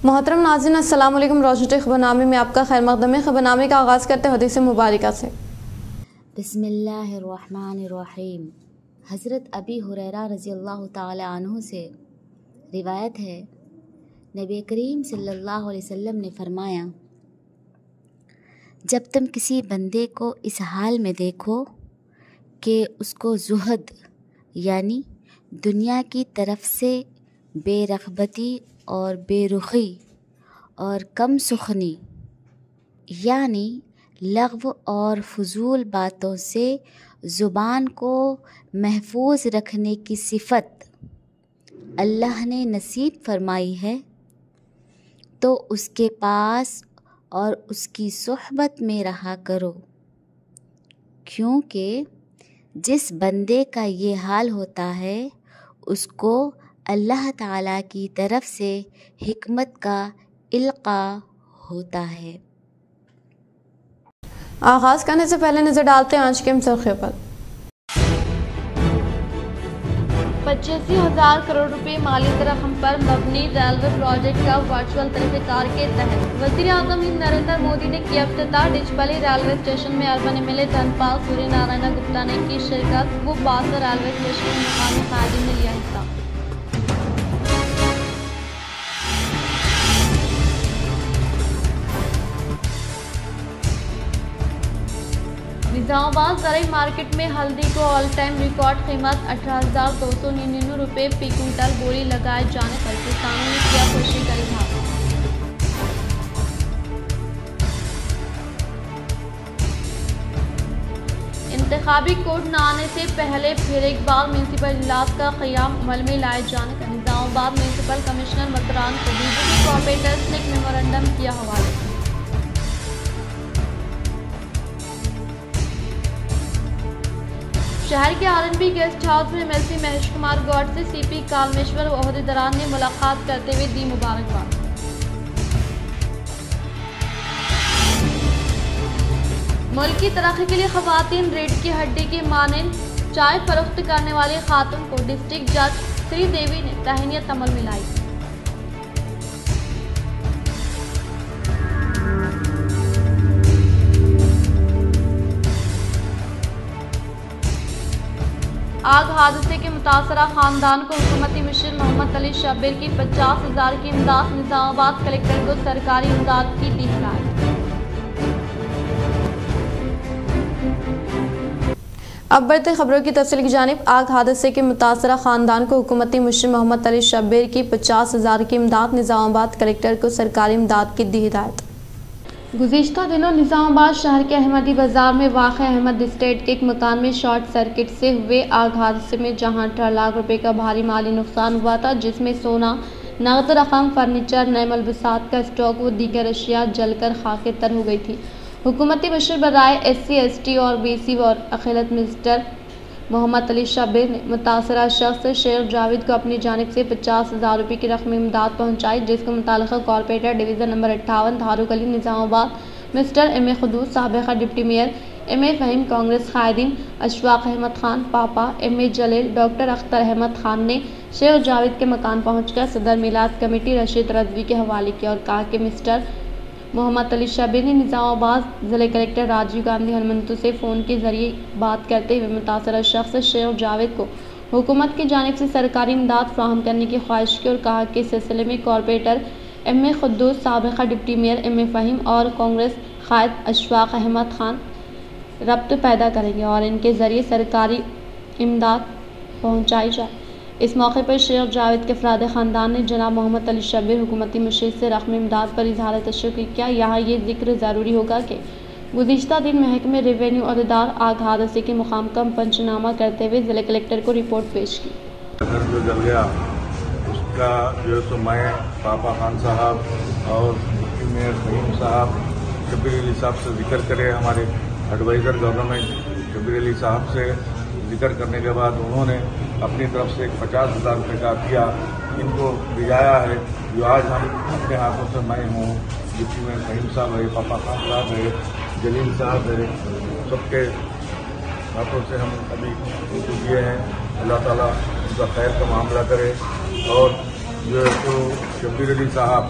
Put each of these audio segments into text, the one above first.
मोहतरम नाज़रीन, अस्सलाम वालेकुम। रोशनी खबरनामे में आपका खैर मक़दम है। खबरनामे का आगाज़ करते हैं हदीस मुबारका से। बिस्मिल्लाहिर्रहमानिर्रहीम। हज़रत अबी हुरैरा रज़ियल्लाहु ताला अन्हु से रिवायत है, नबी करीम सल्लल्लाहु अलैहि वसल्लम ने फरमाया, जब तुम किसी बंदे को इस हाल में देखो कि उसको ज़ुहद यानी दुनिया की तरफ से बेरग़बती और बेरुखी और कम सुखनी यानी लग़्व और फ़ुज़ूल बातों से ज़ुबान को महफूज रखने की सिफ़त अल्लाह ने नसीब फरमाई है, तो उसके पास और उसकी सोहबत में रहा करो, क्योंकि जिस बंदे का ये हाल होता है उसको अल्लाह ताला की तरफ से हिकमत का इल्क़ा होता है। आगाज़ करने से पहले नज़र डालते हैं आज के मुसलखे पर। 85,000 करोड़ रुपए माली रकम पर मबनी रेलवे प्रोजेक्ट का वर्चुअल तरीक़ेकार के तहत वज़ीर आज़म हिंद नरेंद्र मोदी ने किया इफ्तिताह। डिचपल्ली रेलवे स्टेशन में अर्बन MLA धनपाल सूर्य नारायण गुप्ता ने की शिरकत। वो बासा रेलवे स्टेशन में मुकामी कायदीन ने लिया हिस्सा। निज़ामाबाद ज़राई मार्केट में हल्दी को ऑल टाइम रिकॉर्ड कीमत 18,299 रुपये फी क्विंटल बोली लगाए जाने पर किसानों ने किया खुशी का इजहार। इंतखाबी कोड न आने से पहले फिर एक बार म्यूनसिपल इजलास का क़याम अमल में लाए जाने का निज़ामाबाद म्यूनसिपल कमिश्नर मतरान को BJP कॉर्पोरेटर्स ने एक मेमोरेंडम किया हवाले। शहर के RNB गेस्ट हाउस में MLC महेश कुमार गौड़ से CP कालमेश्वर व ओहदेदारान ने मुलाकात करते हुए दी मुबारकबाद। मुल्क की तरक्की के लिए खवातीन रीढ़ की हड्डी की मानंद चाय फरोख्त करने वाली खातून को डिस्ट्रिक्ट जज श्रीदेवी ने तहनीत अमल में लाई। आग हादसे के मुतासरा खानदान को हुकूमती मुशीर मोहम्मद अली शब्बीर की 50,000 की इमदाद। निज़ामाबाद कलेक्टर को सरकारी इमदाद की दी हिदायत। अब बढ़ते खबरों की तफसील की जानिब। आग हादसे के मुतासरा खानदान को हुकूमती मुशीर मोहम्मद अली शब्बीर की 50,000 की इमदाद। निज़ामाबाद कलेक्टर को सरकारी इमदाद की दी हिदायत। गुज़िश्ता दिनों निज़ामाबाद शहर के अहमदी बाज़ार में वाक़ अहमद स्टेट के एक मकान में शॉर्ट सर्किट से हुए आग हादसे में जहां 18 लाख रुपए का भारी माली नुकसान हुआ था, जिसमें सोना, नगद रकम, फर्नीचर, नए मलबूसात का स्टॉक व दीगर अशिया जलकर खाके तर हो गई थी। हुकूमती मुशीर बराए SC ST और BC और अखिलत मिस्टर मोहम्मद अली शब्बीर ने मुतासरा शख्स शेख जावेद को अपनी जानिब से 50,000 रुपये की रकम इमदाद पहुँचाई, जिसको मुतालिका corporator division number 58 Dharuk Ali Nizamabad mister MA Khudus, साबिक़ा deputy mayor MA Fahim, Congress कायदीन अशफाक अहमद खान पापा, MA जलील, डॉक्टर अख्तर अहमद खान ने शेख जावेद के मकान पहुँचकर सदर मिलाद कमेटी रशीद रज़वी के हवाले किया और कहा कि मिस्टर मोहम्मद अली शब्बीर ने निज़ामाबाद ज़िले कलेक्टर राजीव गांधी हनुमंतु से फ़ोन के ज़रिए बात करते हुए मुतासरा शख्स शेख जावेद को हुकूमत की जानिब से सरकारी इमदाद फ़राहम करने की ख्वाहिश की और कहा कि इस सिलसिले में कॉर्पोरेटर MA खुदूस, साबिक़ा डिप्टी मेयर MA फ़हीम और कांग्रेस कायद अशफाक अहमद खान रब्त पैदा करेंगे और इनके ज़रिए सरकारी इमदाद पहुँचाई जाए। इस मौके पर शेख जावेद के अफराद ख़ानदान ने जनाब मोहम्मद अली शब्बीर हुकूमती मुशीर से रकम इमदाद पर इजहार तशक्कुर किया। यहाँ ये जिक्र ज़रूरी होगा कि गुज़िश्ता दिन महकमे रेवेन्यू अहदेदार आग हादसे के मुकाम का पंचनामा करते हुए ज़िले कलेक्टर को रिपोर्ट पेश की। घर जो जल गया उसका जो है तो मैं पापा खान साहब और डिप्टी मेयर फ़हीम साहब शब्बीर अली साहब से जिक्र करे, हमारे एडवाइज़र गवर्नमेंट शब्बीर अली साहब से जिक्र करने के बाद उन्होंने अपनी तरफ से 50,000 रुपये का दिया, इनको भिजाया है। जो आज हम अपने हाथों से मैं हूँ, डिप्टी मेयर फ़हीम साहब है, पापा खान साहब है, जलील साहब है, सबके हाथों से हम अभी उनको दिए हैं। अल्लाह ताला उनका खैर का मामला करे। और जो है तो शब्बीर अली साहब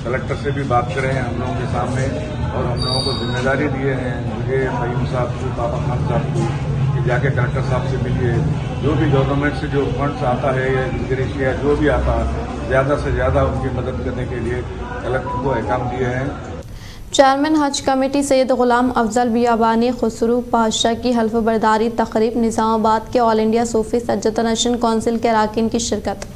कलेक्टर से भी बात करें हम लोगों के सामने, और हम लोगों को जिम्मेदारी दिए हैं मुझे, फहीम साहब को, पापा खान साहब को, कि जाके कलेक्टर साहब से मिलिए। जो भी गवर्नमेंट से जो फंड्स आता है या इमिग्रेशन या जो भी आता है, ज़्यादा से ज़्यादा उनकी मदद करने के लिए कलेक्टर को अहकाम दिए हैं। चेयरमैन हज कमेटी सैयद गुलाम अफजल बियाबानी खुसरू पातशाह की हल्फ बरदारी तकरीब निज़ामाबाद के ऑल इंडिया सूफी सज्जत नशीन कौंसिल के अरकान की शिरकत।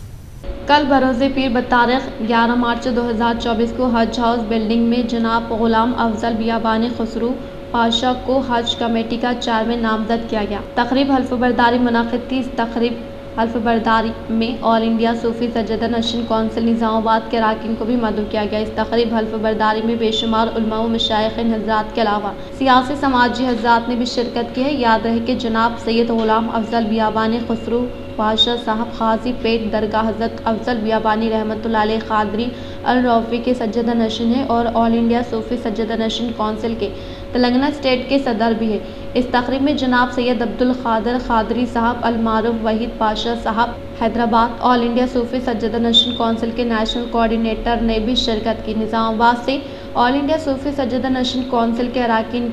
कल बरोज़ पीर बतारीख 11 मार्च 2024 को हज हाउस बिल्डिंग में जनाब गुलाम अफजल बियाबानी खुसरू पातशाह को हज कमेटी का चेयरमैन नामजद किया गया। तकरीब हल्फ बरदारी मुनाकिद थी। इस तकरीब हल्फ बरदारी में ऑल इंडिया सूफी सज्जत नशीन कौंसिल निज़ामाबाद के अरकान को भी मदऊ किया गया। इस तकरीब हल्फ बरदारी में बेशुमार उलमा व मशाइखीन हज़रात के अलावा सियासी समाजी हज़रात ने भी शिरकत की है। याद रहे कि जनाब सैयद गुलाम अफजल बियाबानी खुसरू पातशाह साहब खाजी पेट दरगाह हज़रत अफजल बियाबानी रहमतुल्लाह अलैह क़ादरी अल रौफ़ी के सज्जत नशीन है और ऑल इंडिया सूफी सज्जत नशीन कौंसिल के तेलंगाना स्टेट के सदर भी है। इस तकरीब में जनाब सैयद अब्दुल क़ादिर क़ादरी साहब, अल मारूफ वहीद पातशाह साहब हैदराबाद, ऑल इंडिया सूफी सज्जत नशीन कौंसिल के नेशनल कोऑर्डिनेटर ने भी शिरकत की। निज़ामाबाद से ऑल इंडिया सूफी सज्जत नशीन कौंसिल के अरकान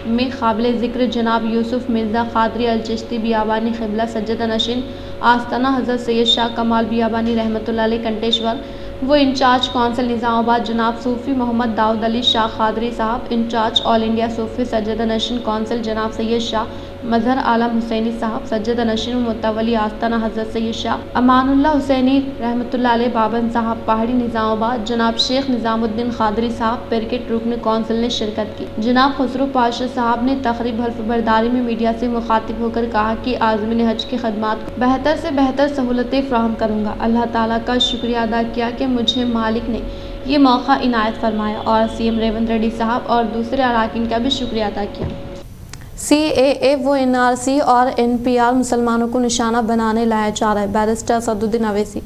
में काबिल ज़िक्र जनाब यूसुफ मिर्ज़ा क़ादरी अल चिश्ती बियाबानी क़िबला सज्जत नशीन आस्ताना हज़रत सैयद शाह कमाल बियाबानी रहमतुल्लाह अलैह कंटेश्वर, वो इंचार्ज कौंसिल निज़ामाबाद जनाब सूफ़ी मोहम्मद दाऊद अली शाह क़ादरी साहब, इंचार्ज ऑल इंडिया सूफ़ी सज्जत नशीन कौंसिल जनाब सैयद शाह मज़हर आलम हुसैनी साहब, सज्जत नशीन मुतवली आस्ताना हज़रत सैयद शाह अमानुल्लाह हुसैनी रहमतुल्लाह अलैह बाबन साहब पहाड़ी निज़ामाबाद, जनाब शेख निज़ामुद्दीन क़ादरी साहब पिरकेट रुकन कौंसिल ने शिरकत की। जनाब खुसरू पातशाह साहब ने तकरीब हल्फ बरदारी में मीडिया से मुखातिब होकर कहा कि आज़मीन हज की खदमात को बेहतर से बेहतर सहूलतें फ़राहम करूँगा। अल्लाह ताला का शुक्रिया अदा किया कि मुझे मालिक ने ये मौका इनायत फरमाया और CM रेवंत रेड्डी साहब और दूसरे अरकान का भी शुक्रिया अदा किया। CAA व NRC और NPR मुसलमानों को निशाना बनाने लाया जा रहा है। बैरिस्टर असदुद्दीन अवैसी।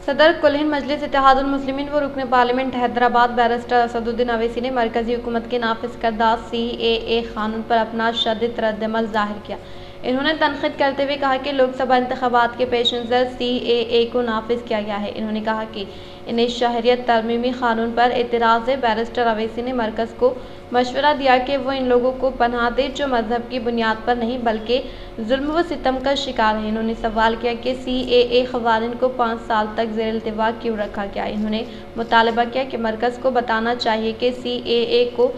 सदर कुल हिंद मजलिस इत्तेहादुल मुस्लिमीन व रुकन पार्लियामेंट हैदराबाद बैरिस्टर असदुद्दीन अवैसी ने मरकजी हुकूमत के नाफिज करदा CAA कानून पर अपना शदीद रद्दअमल जाहिर किया। इन्होंने तनक़ीद करते हुए कहा कि लोकसभा इंतखाबात के पेश नज़र CAA को नाफिज किया गया है। इन्होंने कहा कि इन्हें शहरियत तरमीमी कानून पर एतराज़ है। बैरिस्टर अवैसी ने मरकज़ को मशवरा दिया कि वो इन लोगों को पनाह दे जो मजहब की बुनियाद पर नहीं बल्कि जुल्म व सितम का शिकार है। इन्होंने सवाल किया कि CAA क़वानीन को 5 साल तक ज़ेर इल्तिवा क्यों रखा गया। इन्होंने मुतालबा किया कि मरकज़ को बताना चाहिए कि CAA को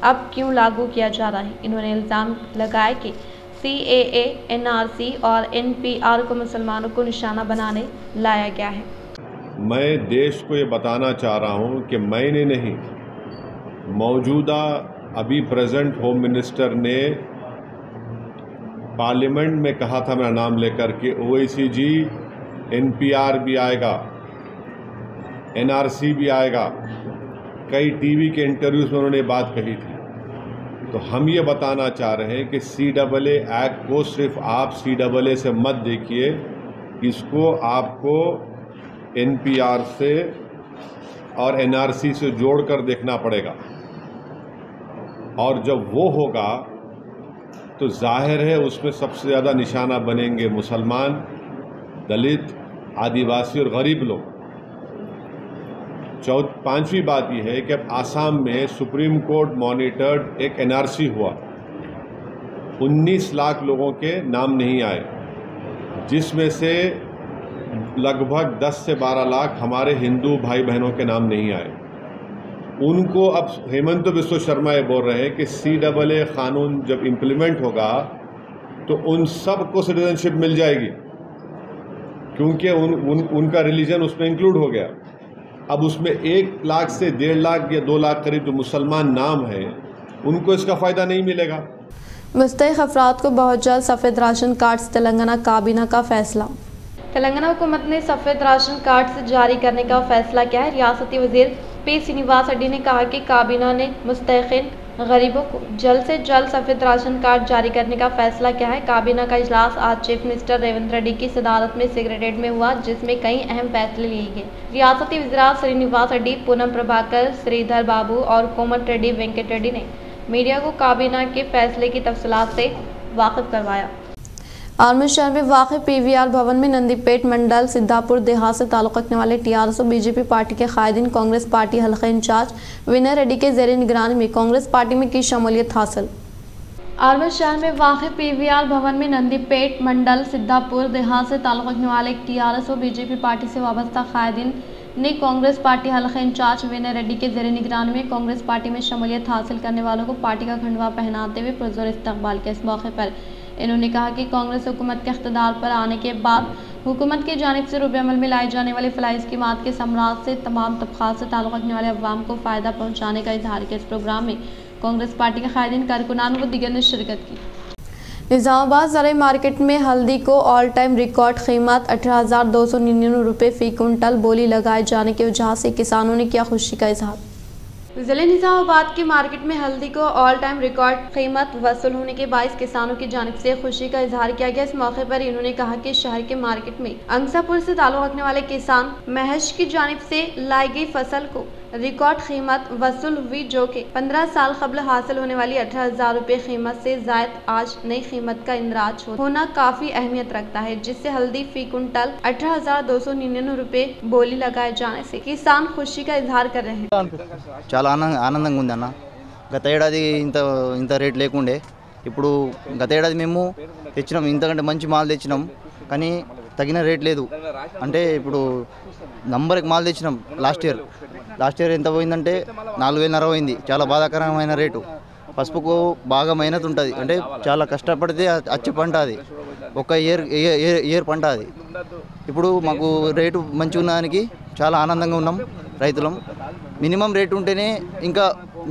अब क्यों लागू किया जा रहा है। इन्होंने इल्ज़ाम लगाया कि CAA, NRC और NPR को मुसलमानों को निशाना बनाने लाया गया है। मैं देश को ये बताना चाह रहा हूँ कि मैंने नहीं, मौजूदा अभी प्रेजेंट होम मिनिस्टर ने पार्लियामेंट में कहा था मेरा नाम लेकर के OIC जी, NPR भी आएगा, NRC भी आएगा। कई TV के इंटरव्यूज़ में उन्होंने बात कही थी। तो हम ये बताना चाह रहे हैं कि CAA एक्ट को सिर्फ आप CAA से मत देखिए, इसको आपको NPR से और NRC से जोड़कर देखना पड़ेगा। और जब वो होगा तो जाहिर है उसमें सबसे ज़्यादा निशाना बनेंगे मुसलमान, दलित, आदिवासी और गरीब लोग। पांचवी बात यह है कि अब आसाम में सुप्रीम कोर्ट मॉनिटर्ड एक NRC हुआ, 19 लाख लोगों के नाम नहीं आए, जिसमें से लगभग 10 से 12 लाख हमारे हिंदू भाई बहनों के नाम नहीं आए। उनको अब हेमंत बिस्व शर्मा ये बोल रहे हैं कि CAA कानून जब इम्प्लीमेंट होगा तो उन सब को सिटीजनशिप मिल जाएगी, क्योंकि उनका रिलीजन उसमें इंक्लूड हो गया। अब उसमें 1 लाख से 1.5 लाख या 2 लाख करीब जो मुसलमान नाम हैं, उनको इसका फ़ायदा नहीं मिलेगा। मुस्तहिक़ अफराद को बहुत जल्द सफ़ेद राशन कार्ड से तेलंगाना काबीना का फैसला। तेलंगाना हुकूमत ने सफ़ेद राशन कार्ड से जारी करने का फैसला किया है। रियासती वज़ीर P श्रीनिवास रेड्डी ने कहा कि काबीना ने मुस्तहिक़ीन गरीबों को जल्द से जल्द सफ़ेद राशन कार्ड जारी करने का फैसला किया है। काबीना का इजलास आज चीफ मिनिस्टर रेवंत रेड्डी की सदारत में सेक्रेटेरिएट में हुआ, जिसमें कई अहम फैसले लिए गए। रियासती वज़ीर श्रीनिवास रेड्डी, पूनम प्रभाकर, श्रीधर बाबू और कोमट रेड्डी वेंकट रेड्डी ने मीडिया को काबीना के फैसले की तफसीलात से वाकिफ करवाया। आलमगीर शहर में वाक़ पीवीआर भवन में नंदीपेट मंडल सिद्धापुर देहात से ताल्लुक़ रखने वाले टीआरएस और बीजेपी पार्टी के कायदीन कांग्रेस पार्टी हल्का इंचार्ज विनय रेड्डी के ज़ेर निगरानी में कांग्रेस पार्टी में की शमूलियत हासिल। आलमगीर शहर में वाक़ पीवीआर भवन में नंदीपेट मंडल सिद्धापुर देहात से ताल्लुक़ रखने वाले टीआरएस और बीजेपी पार्टी से वाबस्ता कायदीन ने कांग्रेस पार्टी हल्का इंचार्ज विनय रेड्डी के ज़ेर निगरानी में कांग्रेस पार्टी में शमूलियत हासिल करने वालों को पार्टी का खंडवा पहनाते हुए पुरज़ोर इस्तकबाल किया। इस मौके पर इन्होंने कहा कि कांग्रेस हुकूमत के इख्तिदार पर आने के बाद हुकूमत की जानिब से रूबे अमल में लाई जाने वाली फलाही स्कीमात के समरात से तमाम तबक़ात से ताल्लुक़ रखने वाले अवाम को फ़ायदा पहुँचाने का इजहार किया। इस प्रोग्राम में कांग्रेस पार्टी के कायदीन कारकुनान व दीगर ने शिरकत की। निज़ामाबाद ज़राई मार्केट में हल्दी को ऑल टाइम रिकॉर्ड कीमत 18,299 रुपये फ़ी कुंटल बोली लगाए जाने के वजह से किसानों ने किया खुशी का इजहार। ज़िले निज़ामाबाद की मार्केट में हल्दी को ऑल टाइम रिकॉर्ड कीमत वसूल होने के बायस किसानों की जानिब से खुशी का इजहार किया गया। इस मौके पर इन्होंने कहा कि शहर के मार्केट में अंसापुर से ताल्लुक़ रखने वाले किसान महश की जानिब से लाई गई फसल को रिकॉर्ड कीमत वसूल हुई, जो कि 15 साल कबल हासिल होने वाली 18,000 रुपये कीमत से जायद आज नई कीमत का इंदराज होना काफ़ी अहमियत रखता है, जिससे हल्दी फ़ी कुंटल 18,299 रुपये बोली लगाए जाने से किसान खुशी का इजहार कर रहे हैं। చాలా ఆనందంగా ఉంది అన్న। గత ఏడాది ఇంత రేట్ లేకుండే, ఇప్పుడు గత ఏడాది మేము తెచ్చినాం, ఇంతకంటే మంచి మాల్ తెచ్చినాం, కానీ తగిన రేట్ లేదు। అంటే ఇప్పుడు నంబర్కి మాల్ తెచ్చినాం లాస్ట్ ఇయర్ ఎంత పోయిందంటే 4,500 పోయింది। చాలా బాధాకరమైన రేటు। పసుపుకు బాగా మెహనత్ ఉంటుంది, అంటే చాలా కష్టపడితే వచ్చే పంట అది, ఒక ఇయర్ పంట అది। ఇప్పుడు మాకు రేటు మంచిగా ఉన్నదానికి చాలా ఆనందంగా ఉన్నాం రైతులం। మినిమం రేటు ఉంటేనే ఇంకా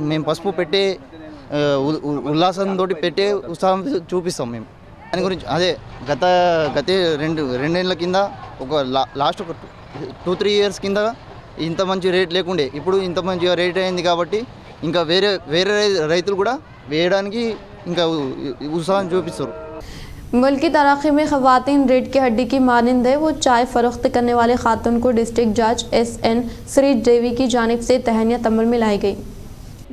మేము పసుపు పెట్టే ఉల్లాసంతో పెట్టే ఉత్సాహం చూపిస్తాం మేము। దాని గురించి అదే గత రెండేళ్ల కింద ఒక లాస్ట్ ఒక 2-3 ఇయర్స్ కింద ఇంత మంచి రేట్ లేకుండే, ఇప్పుడు ఇంత మంచిగా రేట్ అయింది కాబట్టి ఇంకా వేరే రైతులు కూడా వేయడానికి ఇంకా ఉత్సాహం చూపిస్తారు। मुल्क की तरक्की में ख़वातीन रीढ़ की हड्डी की मानंद है। वो चाय फरोख्त करने वाले खातून को डिस्ट्रिक्ट जज SN श्रीदेवी की जानिब से तहनीत अमल में लाई गई।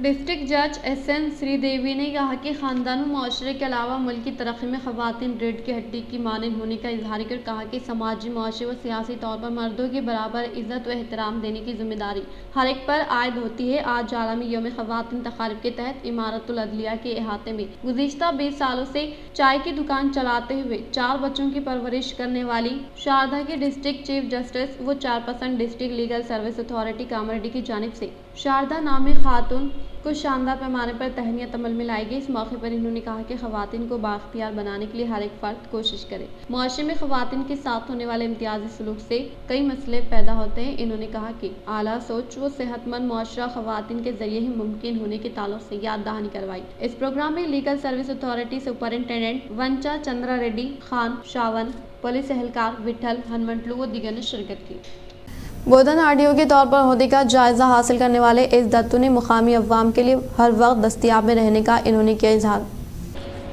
डिस्ट्रिक्ट जज SN श्रीदेवी ने कहा कि ख़ानदान व माशरे के अलावा मुल्क की तरक्की में ख़वातीन रीढ़ की हड्डी की मानंद होने का इजहार कर कहा कि समाजी, मुआशी व सियासी तौर पर मर्दों के बराबर इज़्ज़त व एहतराम देने की जिम्मेदारी हर एक पर आयद होती है। आज आलमी यौम ख़वातीन तक़ारीब के तहत इमारतुल अदलिया के अहाते में गुज़िश्ता 20 सालों से चाय की दुकान चलाते हुए 4 बच्चों की परवरिश करने वाली शारदा के डिस्ट्रिक्ट चीफ जस्टिस व chairperson district legal service authority Kamareddy की जानिब से शारदा नामी खातून को शानदार पैमाने पर तहनीत अमल में लाई गई। इस मौके पर इन्होंने कहा कि ख़वातीन को बाख्तियार बनाने के लिए हर एक फ़र्द कोशिश करे। मुआशरे में ख़वातीन के साथ होने वाले इम्तियाजी सलूक से कई मसले पैदा होते हैं। इन्होंने कहा कि आला सोच व सेहतमंद मुआशरा ख़वातीन के जरिए ही मुमकिन होने के ताल्लुक से याद दहानी करवाई। इस प्रोग्राम में legal service authority superintendent Vancha Chandra Reddy Khan Shavan, police एहलकार विठल हनुमंटलू व दीगर ने शिरकत की। बोधन आरडीओ के तौर पर ओहदे का जायज़ा हासिल करने वाले इस दत्तू ने मुकामी अवाम के लिए हर वक्त दस्तियाब में रहने का इन्होंने किया इजहार।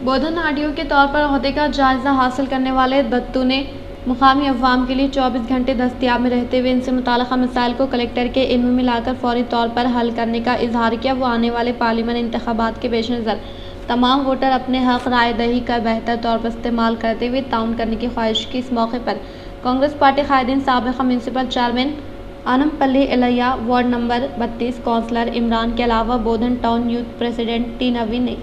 बोधन आरडीओ के तौर पर ओहदे का जायज़ा हासिल करने वाले दत्तू ने मुकामी अवाम के लिए 24 घंटे दस्तियाब में रहते हुए इनसे मुताल्लिक़ मसाइल को कलेक्टर के इल्म में लाकर फौरी तौर पर हल करने का इजहार किया। वो आने वाले पार्लियामेंट इंतखाबात के पेश नज़र तमाम वोटर अपने हक़ राय दही का बेहतर तौर पर इस्तेमाल करते हुए ताउन करने की ख्वाहिश की। इस मौके पर कांग्रेस पार्टी कायदीन साबिक़ा म्यूनसिपल चेयरमैन आनमपल्ली इलैया, वार्ड नंबर 32 काउंसलर इमरान के अलावा बोधन टाउन यूथ प्रेसिडेंट टी नवीन ने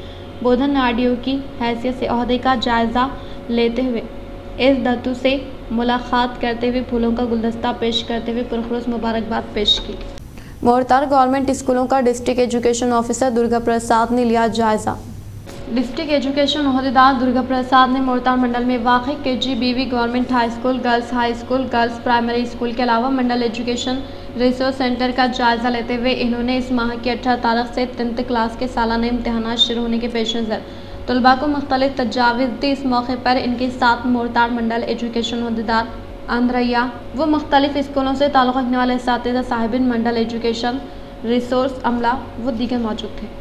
बोधन आरडीओ की हैसियत से ओहदे का जायज़ा लेते हुए इस दत्तू से मुलाकात करते हुए फूलों का गुलदस्ता पेश करते हुए पुरखुरूस मुबारकबाद पेश की। मोरतार गवर्नमेंट स्कूलों का district education officer Durga Prasad ने लिया जायज़ा। डिस्ट्रिक्ट एजुकेशन अहदेदार दुर्गा प्रसाद ने मोरतार मंडल में वाक़ KGBV government high school, girls high school, girls primary school के अलावा मंडल एजुकेशन रिसोर्स सेंटर का जायज़ा लेते हुए इन्होंने इस माह की 18 तारीख से 10th क्लास के सालाना इम्तहानात शुरू होने के पेश नज़र तलबा को मुख्तलिफ तजावीज़ दी। इस मौके पर इनके साथ मोरतार मंडल एजुकेशन अहदेदार अंद्रैया व मुख्तलिफ स्कूलों से ताल्लुक़ रखने वाले असातिज़ा साहिबिन, मंडल एजुकेशन रिसोर्स अमला व दीगर मौजूद थे।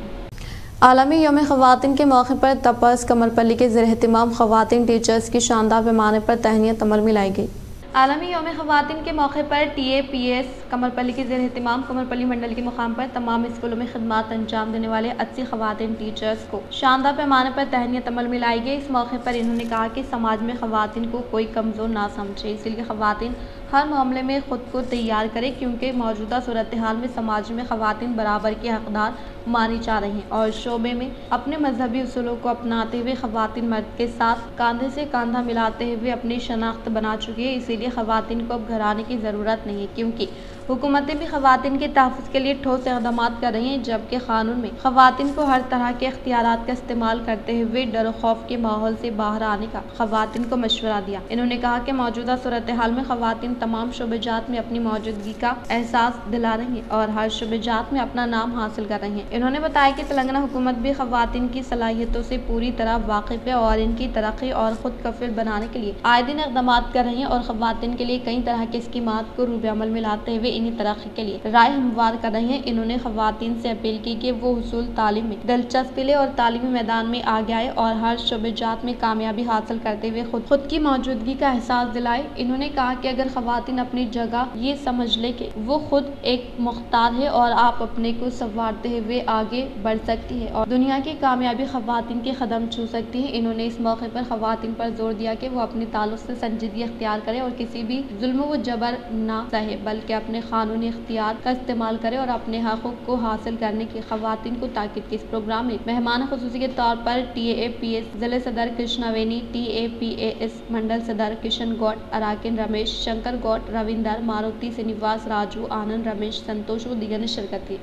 आलमी यौम ख़वातीन के मौके पर तपस कमरपल्ली के ज़ेर एहतिमाम ख़वातीन टीचर्स की शानदार पैमाने पर तहनीत अमल में लाई गई। आलमी यौम ख़वातीन के मौके पर TAPS कमरपल्ली के ज़ेर एहतमाम कमरपल्ली मंडल के मुकाम पर तमाम स्कूलों में खिदमत अंजाम देने वाले 80 ख़वातीन टीचर्स को शानदार पैमाने पर तहनीत अमल में लाई गई। इस मौके पर इन्होंने कहा कि समाज में ख़वातीन को कोई कमज़ोर ना समझे, इसलिए ख़वातीन हर मामले में ख़ुद को तैयार करें, क्योंकि मौजूदा सूरत हाल में समाज में ख़वातीन बराबर की हकदार मानी जा रही हैं और शोबे में अपने मजहबी उसूलों को अपनाते हुए ख़वातीन मर्द के साथ कंधे से कंधा मिलाते हुए अपनी शनाख्त बना चुकी है। इसीलिए ख़वातीन को अब घर आने की ज़रूरत नहीं है, क्योंकि हुकूमतें भी ख़वातीन के तहफ़्फ़ुज़ के लिए ठोस इक़दाम कर रही हैं, जबकि क़ानून में ख़वातीन को हर तरह के इख्तियारात का इस्तेमाल करते हुए डर खौफ के माहौल से बाहर आने का ख़वातीन को मशवरा दिया। इन्होंने कहा कि मौजूदा सूरत हाल में ख़वातीन तमाम शोबेजात में अपनी मौजूदगी का एहसास दिला रही हैं और हर शोबेजात में अपना नाम हासिल कर रही हैं। इन्होंने बताया कि तेलंगाना हुकूमत भी ख़वातीन की सलाहियतों से पूरी तरह वाकिफ़ है और इनकी तरक्की और ख़ुद कफ़ील बनाने के लिए आए दिन इक़दाम कर रही हैं और ख़वातीन के लिए कई तरह के स्कीमात को रूब अमल में लाते हुए इन्हीं तरक्की के लिए राय हमवार कर रही हैं। इन्होंने ख़वातीन से अपील की कि वो हुसूल तालीम में दिलचस्पी ले और तालीमी मैदान में आगे आए और हर शोबेजात में कामयाबी हासिल करते हुए खुद की मौजूदगी का एहसास दिलाए। इन्होंने कहा कि अगर ख़वातीन अपनी जगह ये समझ ले कि वो खुद एक मुख्तार है और आप अपने को संवारते हुए आगे बढ़ सकती है और दुनिया की कामयाबी ख़वातीन के कदम छू सकती है। इन्होंने इस मौके पर ख़वातीन पर जोर दिया कि वो अपनी ताल्लुक़ से संजीदगी इख्तियार करें और किसी भी जुल्म व जबर ना सहे, बल्कि अपने कानूनी इख्तियार का इस्तेमाल करें और अपने हक़ों को हासिल करने की ख़वातीन को ताकीद की। इस प्रोग्राम में मेहमान ख़ुसूसी के तौर पर TAPS ज़िले सदर कृष्णावेनी, TAPAS मंडल सदर किशन गौड़, अराकिन रमेश, शंकर गौड़, रविंदर, मारुति, श्रीनिवास, राजू, आनंद, रमेश, संतोष व दीगर ने शिरकत की।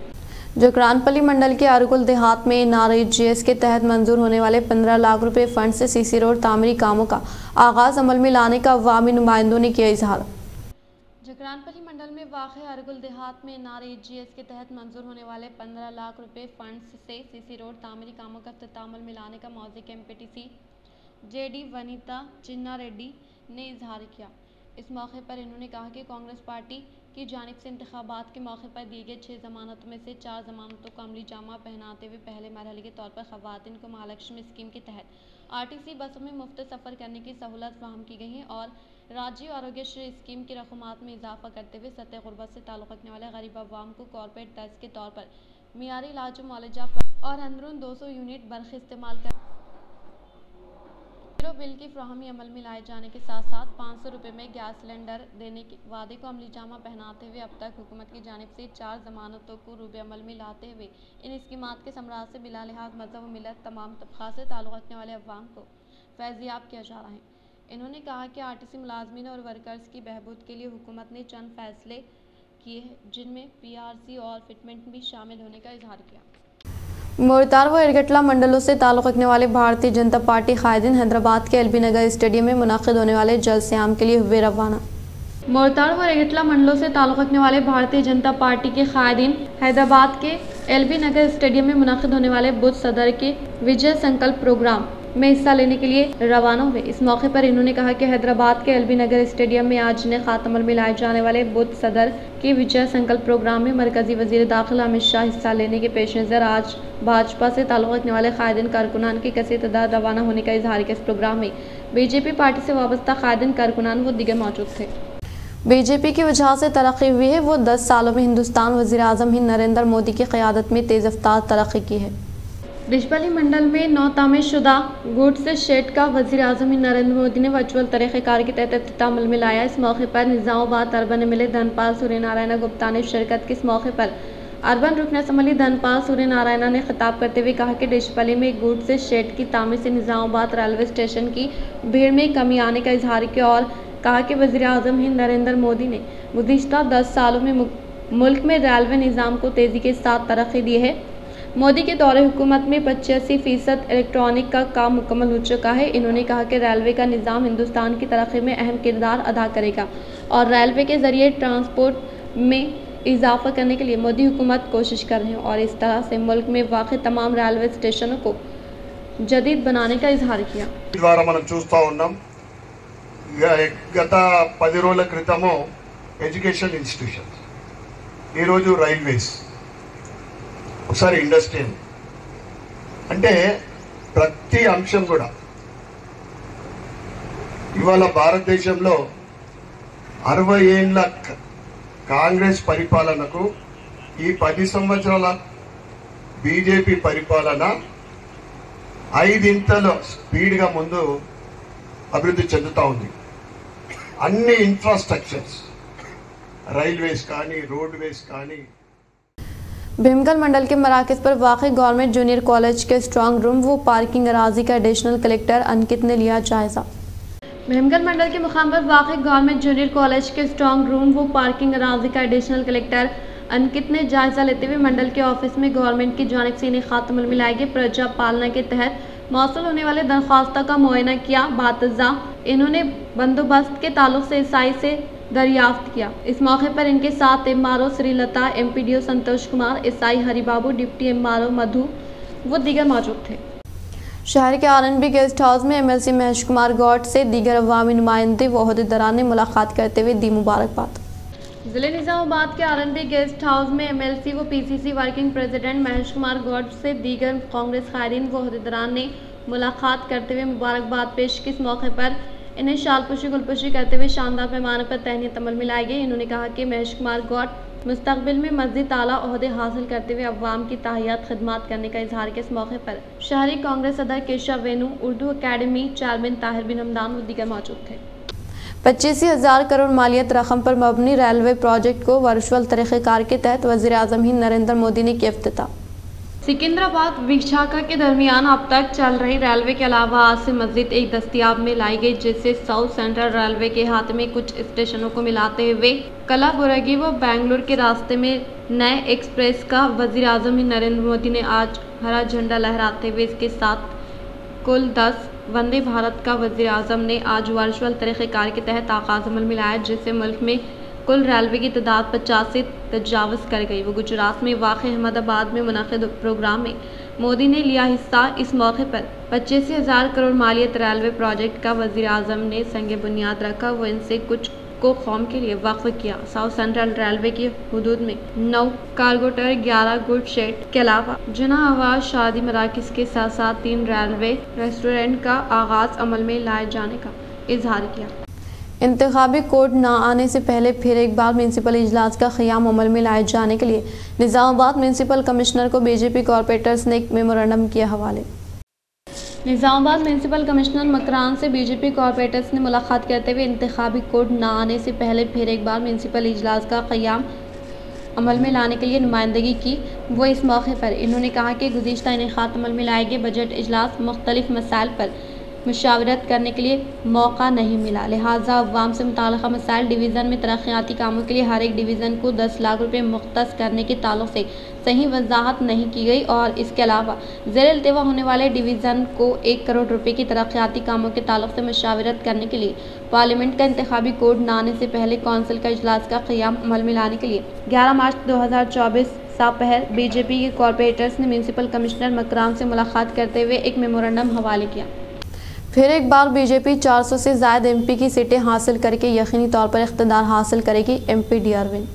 जोकरानपल्ली मंडल के अरगुल देहात में NREGS के तहत मंजूर होने वाले 15 लाख रुपए फंड से CC रोड तामीरी कामों का आगाज अमल में लाने का अवामी नुमाइंदों ने किया इजहार। जोकरानपल्ली मंडल में वाक़ अरगुल देहात में NREGS के तहत मंजूर होने वाले 15 लाख रुपए फंड से CC रोड तामीरी कामों का इख्तिताम अमल में लाने का मौज़ी MPTC JD वनीता चिन्ना रेड्डी ने इजहार किया। इस मौके पर इन्होंने कहा कि कांग्रेस पार्टी की जानिब से इंतखाबात के मौके पर दिए गए 6 जमानतों में से 4 जमानतों को अमली जामा पहनाते हुए पहले मरहले के तौर पर ख़वातीन को महालक्ष्मी स्कीम के तहत RTC बसों में मुफ्त सफ़र करने की सहूलत फराहम की गई है और राजीव आरोग्यश्री स्कीम की रकूमात में इजाफा करते हुए सतह गुरबत से ताल्लुक़ रखने वाले गरीब अवाम को कॉर्पोरेट तर्ज के तौर पर मियारी इलाज मुआलजा और अंदरून 200 यूनिट बर्क़ इस्तेमाल कर बिल की फ्राहमी अमल में लाए जाने के साथ साथ 500 रुपये में गैस सिलेंडर देने के वादे को अमली जामा पहनाते हुए अब तक हुकूमत की जानिब से 4 जमानतों को रूबे अमल में लाते हुए इन स्कीमात के समराज से बिला लिहाज मज़हब व मिलत तमाम तबक़ात से ताल्लुक़ रखने वाले अवाम को फैज़याब किया जा रहा है। इन्होंने कहा कि RTC मुलाजमीन और वर्कर्स की बहबूद के लिए हुकूमत ने चंद फैसले किए हैं, जिनमें PRC और फिटमेंट भी शामिल होने का इजहार किया। मोरतार व एरगटला मंडलों से ताल्लुक़ रखने वाले भारतीय जनता पार्टी कायदीन हैदराबाद के LB नगर स्टेडियम में मुनाक़िद होने वाले जलसे आम के लिए हुए रवाना। मोरतार व एरगटला मंडलों से ताल्लुक़ रखने वाले भारतीय जनता पार्टी के कायदीन हैदराबाद के LB नगर स्टेडियम में मुनाक़िद होने वाले बुध सदर के विजय संकल्प प्रोग्राम में हिस्सा लेने के लिए रवाना हुए। इस मौके पर इन्होंने कहा कि हैदराबाद के LB नगर स्टेडियम में आज ने खातमल में लाए जाने वाले बुध सदर के विजय संकल्प प्रोग्राम में मरकजी वजीर दाखिला अमित शाह हिस्सा लेने के पेश नज़र आज भाजपा से ताल्लुक़ रखने वाले कायदीन कारकुनान की कसीर तादाद रवाना होने का इजहार किया। इस प्रोग्राम में BJP पार्टी से वाबस्ता कायदीन कारकुनान व दीगर मौजूद थे। BJP की वजह से तरक्की हुई है। वो 10 सालों में हिंदुस्तान वज़ीर आज़म हिंद नरेंद्र मोदी की क़यादत में तेज़ रफ्तार तरक्की की है। डिशपल्ली मंडल में नौतामीर शुदा गुड्स शेड का वज़ीर आज़म नरेंद्र मोदी ने वर्चुअल तरीक़ेकार के तहत इख्तिताम अमल में लाया। इस मौके पर निज़ामाबाद अर्बन MLA धनपाल सूर्य नारायण गुप्ता ने शिरकत की। इस मौके पर अर्बन रुकन असम्बली धनपाल सूर्य नारायण ने खिताब करते हुए कहा कि डिशपल्ली में गुड्स शेड की तामीर से निज़ामाबाद रेलवे स्टेशन की भीड़ में कमी आने का इजहार किया और कहा कि वज़ीर आज़म हिंद नरेंद्र मोदी ने गुज़िश्ता 10 सालों में मुल्क में रेलवे निज़ाम को तेज़ी के साथ तरक्की दी है। मोदी के दौरे हुकूमत में 85% इलेक्ट्रॉनिक का काम मुकम्मल हो चुका है। इन्होंने कहा कि रेलवे का निज़ाम हिंदुस्तान की तरक्की में अहम किरदार अदा करेगा और रेलवे के ज़रिए ट्रांसपोर्ट में इजाफा करने के लिए मोदी हुकूमत कोशिश कर रहे हैं और इस तरह से मुल्क में वाक़ तमाम रेलवे स्टेशनों को जदीद बनाने का इजहार किया। గత 10 రోజుల క్రితము ఎడ్యుకేషన్ ఇన్స్టిట్యూషన్స్, ఈరోజు రైల్వేస్, ఒకసారి ఇండస్ట్రీ అంటే ప్రతి అంశం కూడా ఇవాళ భారతదేశంలో 60 ఏళ్ల కాంగ్రెస్ పరిపాలనకు ఈ 10 సంవత్సరాల బీజేపీ పరిపాలన 5 ఇంతల స్పీడ్గా ముందు అభివృద్ధి చెందుతూ ఉంది. అన్ని ఇన్ఫ్రాస్ట్రక్చర్స్, రైల్వేస్ కానీ, రోడ్వేస్ కానీ. भीमगढ़ मंडल के मराकज पर वाक़ई गवर्नमेंट जूनियर कॉलेज के स्ट्रांग रूम व पार्किंग अराजी का एडिशनल कलेक्टर अंकित ने लिया जायजा। भीमगढ़ मंडल के मुकाम पर वाक़ई गवर्नमेंट जूनियर कॉलेज के स्ट्रांग रूम व पार्किंग अराजी का एडिशनल कलेक्टर अंकित ने जायजा लेते हुए मंडल के ऑफिस में गवर्नमेंट की जानिब से इन्हें खात्मा मिलाए गए प्रजा पालना के तहत मौसूल होने वाले दरख्वास्तों का मुआयना किया। बातजा इन्होंने बंदोबस्त के ताल्लुक से ईसाई से दरियाफ्त किया। इस मौके पर इनके साथ एमआरओ श्रीलता, एमपीडीओ संतोष कुमार, ईसाई हरिबाबू, डिप्टी एमआरओ मधु व दीगर मौजूद थे। शहर के आरएनबी गेस्ट हाउस में एमएलसी महेश कुमार गौड़ से दीगर अवामी नुमाइंदे व ओहदेदारान ने मुलाकात करते हुए दी मुबारकबाद। जिले निजामाबाद के आरएनबी गेस्ट हाउस में एमएलसी व PCC working president Mahesh Kumar Goud से दीगर कांग्रेस कायदीन व ओहदेदारान ने मुलाकात करते हुए मुबारकबाद पेश की। इस मौके पर इन्हें शालपुशी गुलपुशी करते हुए शानदार पैमाने पर तहनीत अमल मिलाई गई। इन्होंने कहा कि महेश कुमार गौड़ मुस्तकबिल में मज़ीद आला ओहदे हासिल करते हुए अवाम की ताहियात खिदमात करने का इजहार किया। इस मौके पर शहरी कांग्रेस सदर केशव वेणु, उर्दू अकेडमी चेयरमैन ताहिर बिन हमदान व दीगर मौजूद थे। 85,000 करोड़ मालियत रकम पर मबनी रेलवे प्रोजेक्ट को वर्चुअल तरीक़ेकार के तहत वज़ीर आज़म हिंद नरेंद्र मोदी ने किया इफ्तिताह। सिकंदराबाद विशाखा के दरमियान अब तक चल रही रेलवे के अलावा आज से मज़ीद एक दस्तियाब में लाई गई, जिससे साउथ सेंट्रल रेलवे के हाथ में कुछ स्टेशनों को मिलाते हुए कलाबुरगी व बेंगलुरु के रास्ते में नए एक्सप्रेस का वज़ीर आज़म नरेंद्र मोदी ने आज हरा झंडा लहराते हुए इसके साथ कुल 10 वंदे भारत का वज़ीर आज़म ने आज वर्चुअल तरीक़ेकार के तहत आगाज़ अमल में लाया, जिससे मुल्क में कुल रेलवे की तादाद 50 से तजावज़ कर गई। वो गुजरात में वाक़ अहमदाबाद में मुनक़िद प्रोग्राम में मोदी ने लिया हिस्सा। इस मौके पर 85,000 करोड़ मालियत रेलवे प्रोजेक्ट का वज़ीर आज़म ने संग बुनियाद रखा व इनसे कुछ को कौम के लिए वक्फ किया। साउथ सेंट्रल रेलवे की हुदूद में 9 कार्गोटर, 11 गुड शेड के अलावा जना आवाज शादी मराकज़ के साथ साथ 3 रेलवे रेस्टोरेंट का आगाज़ अमल में लाए जाने का इजहार किया। इंतखाबी कोड न आने से पहले फिर एक बार म्यूनसिपल इजलास का क़याम अमल में लाए जाने के लिए निज़ामाबाद म्यूनसिपल कमिश्नर को बीजेपी कॉरपोरेटर्स ने एक मेमोरेंडम किया हवाले। निज़ामाबाद म्यूनसिपल कमिश्नर मकरान से बीजेपी कॉरपोरेटर्स ने मुलाकात करते हुए इंतखाबी कोड न आने से पहले फिर एक बार म्यूनसिपल इजलास का क़याम अमल में लाने के लिए नुमाइंदगी की। वो इस मौके पर इन्होंने कहा कि गुज़िश्ता इनेक़ात अमल में लाए गए बजट इजलास मुख्तलिफ मसाइल पर मुशावरत करने के लिए मौका नहीं मिला, लिहाजा अवाम से मुताल्लिक़ा मसाइल डिवीज़न में तरक्याती कामों के लिए हर एक डिवीज़न को 10 लाख रुपये मुख्तस करने के ताल्लुक़ से सही वजाहत नहीं की गई और इसके अलावा ज़ेर इल्तिवा होने वाले डिवीज़न को 1 करोड़ रुपये की तरक्याती कामों के ताल्लुक़ से मुशावरत करने के लिए पार्लियामेंट का इंतखाबी कोड न आने से पहले कौंसिल का इजलास का क़याम अमल में लाने के लिए 11 मार्च 2024 दोपहर बीजेपी के कॉरपोरेटर्स ने म्यूनसिपल कमिश्नर मकरान से मुलाकात करते हुए एक मेमोरेंडम हवाले किया। फिर एक बार बीजेपी 400 से ज़ायद एमपी की सीटें हासिल करके यकीनी तौर पर इख्तिदार हासिल करेगी। एमपी डी अरविंद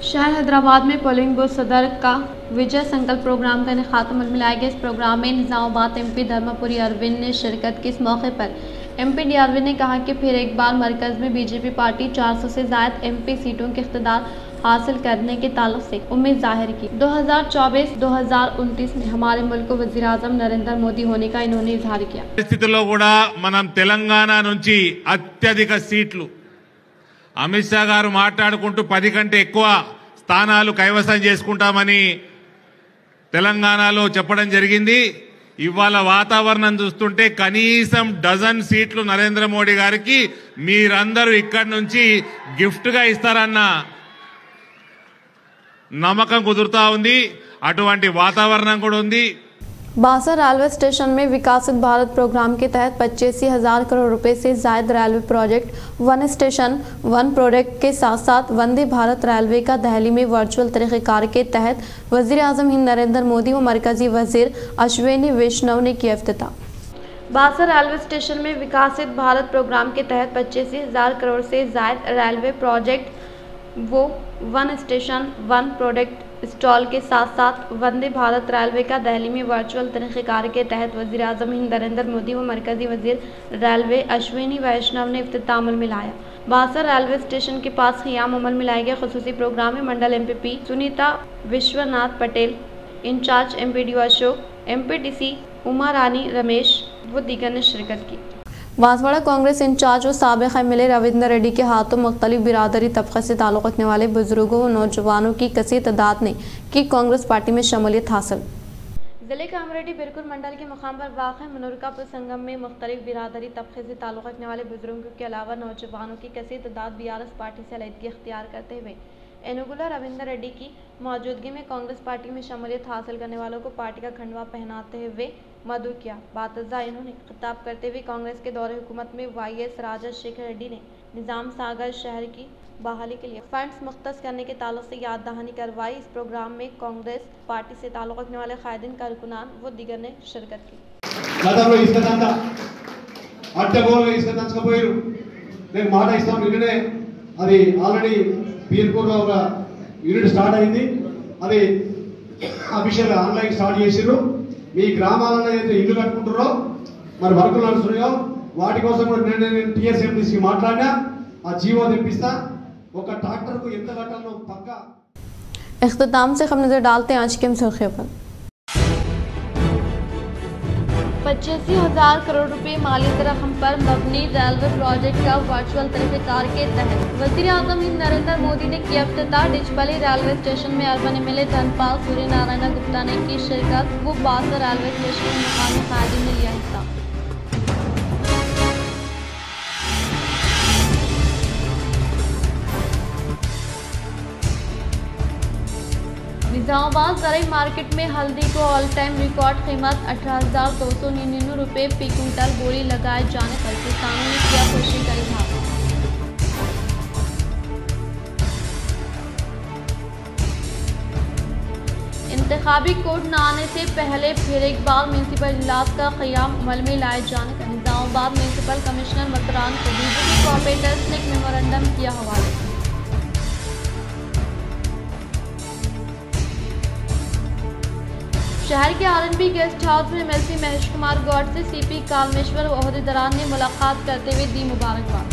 शहर हैदराबाद में पोलिंग बूथ सदर का विजय संकल्प प्रोग्राम का इनेक़ात अमल में लाया गया। इस प्रोग्राम में निज़ामाबाद एमपी धर्मपुरी अरविंद ने शिरकत की। इस मौके पर एमपी डी अरविंद ने कहा कि फिर एक बार मरकज़ में बीजेपी पार्टी 400 से ज़ायद एमपी सीटों के इख्तिदार हासिल करने के ताल्लुक से उम्मीद जाहिर की। 2024-2029 में हमारे मुल्क को वज़ीर आज़म नरेंद्र मोदी होने का इन्होंने इजहार किया। परिस्थितिలో కూడా మనం తెలంగాణ నుంచి అత్యధిక సీట్లు అమిత్ షా గారు మాట్లాడుకుంటూ 10 కంటే ఎక్కువ స్థానాలు కైవసం చేసుకుంటామని తెలంగాణలో చెప్పడం జరిగింది। ఇవాళ వాతావరణం చూస్తుంటే కనీసం డజన్ సీట్లు నరేంద్ర మోడీ గారికి మీరందరూ ఇక్కడి నుంచి గిఫ్ట్ గా ఇస్తారన్న నమ్మకం కుదురుతా ఉంది। అటువంటి వాతావరణం కూడా ఉంది। बांसा रेलवे स्टेशन में विकसित भारत प्रोग्राम के तहत 85,000 करोड़ रुपए से जायद रेलवे प्रोजेक्ट, 1 स्टेशन 1 प्रोडक्ट के साथ साथ वंदे भारत रेलवे का दहली में वर्चुअल तरीक़ेकार के तहत वज़ीर आज़म हिंद नरेंद्र मोदी व मरकज़ी वज़ीर अश्विनी वैष्णव ने किया इफ्तिताह। बांसा रेलवे स्टेशन में विकसित भारत प्रोग्राम के तहत 85,000 करोड़ से जायद रेलवे प्रोजेक्ट वो 1 स्टेशन 1 प्रोडक्ट स्टॉल के साथ साथ वंदे भारत रेलवे का दहली में वर्चुअल तरीक़ेकार के तहत वज़ीर आज़म हिंद नरेंद्र मोदी व मरकज़ी वज़ीर रेलवे अश्विनी वैष्णव ने इफ्तिताह अमल में लाया। बासर रेलवे स्टेशन के पास क़ियाम अमल में लाए गए खुसूसी प्रोग्राम में mandal MPP Sunita Vishwanath Patel, incharge MPDO Ashok, MPTC Uma Rani Ramesh व दीगर ने शिरकत की। बांसवाड़ा कांग्रेस इंचार्ज और साबिक़ एमएलए रविंद्र रेड्डी के हाथों मुख्तलिफ बिरादरी तबक़े से ताल्लुक़ रखने वाले बुजुर्गों व नौजवानों की कसीर तादाद ने की कांग्रेस पार्टी में शमूलियत हासिल। जिले के अमरेडी बिरकुल मंडल के मुकाम पर वाक़ मनोरकापुर संगम में मुख्तलिफ बिरादरी तबक़े से ताल्लुक़ रखने वाले बुजुर्गों के अलावा नौजवानों की कसीर तादाद बीआरएस पार्टी से अलहदगी अख्तियार करते हुए एनुगुला रविंद्र रेड्डी की मौजूदगी में कांग्रेस पार्टी में शमूलियत हासिल करने वालों को पार्टी का खंडवा पहनाते हुए मदऊ किया। बातज़ा इन्होंने खिताब करते हुए कांग्रेस के दौरे हुकूमत में वाईएस राजा शेखर रेड्डी ने निज़ाम सागर शहर की बहाली के लिए फंड्स मुख्तस करने के ताल्लुक से याद दहानी करवाई। इस प्रोग्राम में कांग्रेस पार्टी से ताल्लुक़ रखने वाले कायदीन, कारकुनान व दीगर ने शिरकत की। మాట ఇస్తాం నిన్ననే అది ఆల్రెడీ పీర్పూర్లో ఒక యూనిట్ స్టార్ట్ అయింది. అది అఫీషియల్ ఆన్లైన్ స్టార్ట్ చేసిర్రు. మీ గ్రామాలలో ఏదైతే ఇల్లు కట్టుకుంటారో మరి వర్కులు నడుస్తున్నాయో వాటి కోసం కూడా నేను టీఎస్ఎండీసీ మాట్లాడినా ఆ జీవో తెప్పిస్తా. ఒక ట్రాక్టర్కు ఎంత కట్టాలో పక్కా। इख्तिताम से हम नजर डालते हैं आज की सुर्खियों पर। 85,000 करोड़ रुपए माली रकम पर मबनी रेलवे प्रोजेक्ट का वर्चुअल तरीक़ेकार के तहत वज़ीर आज़म नरेंद्र मोदी ने किया इफ्तिताह। डिचपली रेलवे स्टेशन में अर्बन एमएलए धनपाल सूर्य नारायण गुप्ता ने की शिरकत। वो बासर रेलवे स्टेशन में मुकामी कायदीन ने लिया हिस्सा। निजामाबाद ज़राई मार्केट में हल्दी को ऑल टाइम रिकॉर्ड कीमत 18,299 रुपये फी क्विंटल बोली लगाए जाने पर किसानों ने किया खुशी का इजहार। इंतखाबी कोड न आने से पहले फिर एक बार म्यूनसिपल इजलास का क़याम अमल में लाए जाने का निजामाबाद म्यूनसिपल कमिश्नर मतरान को बीजेपी कॉर्पोरेटर्स ने एक मेमोरेंडम किया हवाले। शहर के आरएनबी गेस्ट हाउस में एमएलसी महेश कुमार गौड़ से सीपी कालमेश्वर व ओहदेदारान ने मुलाकात करते हुए दी मुबारकबाद।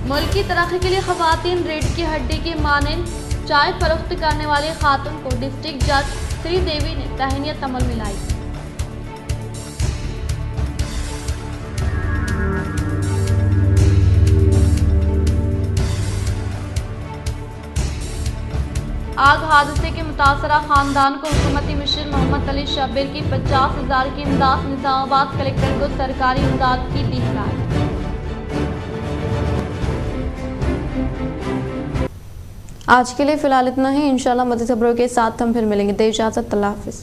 मुल्क की तरक्की के लिए खवातीन रीढ़ की हड्डी के मानंद चाय फरोख्त करने वाली खातून को डिस्ट्रिक्ट जज श्रीदेवी ने तहनीत अमल में लाई। आग हादसे के मुतासरा खानदान को हुकूमती मुशीर मोहम्मद अली शब्बीर की 50,000 की इमदाद। निजामाबाद कलेक्टर को सरकारी इमदाद की दी हिदायत। आज के लिए फिलहाल इतना ही। इंशाल्लाह मज़ीद खबरों के साथ हम फिर मिलेंगे। दे इजाज़त, अल्लाह हाफ़िज़।